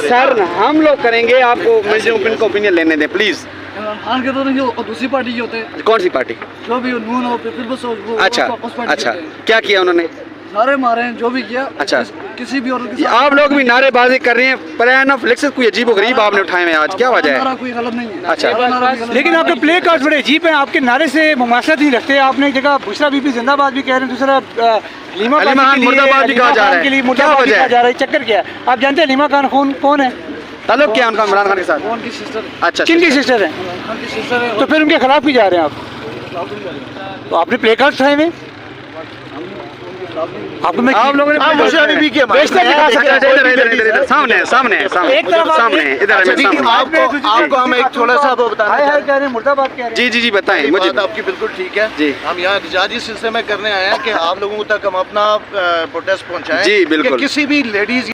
Sir हम लोग करेंगे, आपको मुझे ओपिनियन लेने दें प्लीज। इमरान के तो नहीं, वो दूसरी पार्टी के होते हैं। कौन सी पार्टी? जो भी नून हो पीपल्स हो, वो अच्छा उस पार्टी अच्छा, के होते हैं। क्या किया उन्होंने? नारे मारे हैं, जो भी किया। अच्छा। किसी भी और आप लोग भी नारेबाजी कर रहे हैं, प्लान ऑफ इलेक्शन कोई अजीब व गरीब आपने उठाए हैं आज, क्या वजह है? नारा कोई गलत नहीं है। अच्छा। लेकिन आपके प्ले कार्ड बड़े अजीब हैं, आपके नारे से मुमासलत नहीं रखते। आपने एक जगह बुशरा बीबी जिंदाबाद भी कह रहे हैं, दूसरा लीमा खान मुर्दाबाद भी कहा जा रहा है, के लिए क्या मुर्दाबाद भी वजह कहा है? जा रहा है। चक्कर क्या है? आप जानते हैं लीमा खान कौन है? ताल्लुक क्या है उनका इमरान खान के साथ? कौन की सिस्टर? अच्छा, किन की सिस्टर है? इमरान खान की सिस्टर है। तो फिर उनके खिलाफ भी जा रहे हैं आप? तो आपने प्ले कार्ड उठाए हुए? आप लोगों ने सामने सामने एक इधर आपको हम एक थोड़ा सा वो बताना हाय हाय कह रहे हैं, मुर्दाबाद कह रहे हैं। जी बताएं मुझे। बात आपकी बिल्कुल ठीक है जी। हम यहाँ एहतजाजी सिलसिले में करने आए हैं कि आप लोगों तक हम अपना प्रोटेस्ट पहुँचाएं जी, बिल्कुल। कि किसी भी लेडीज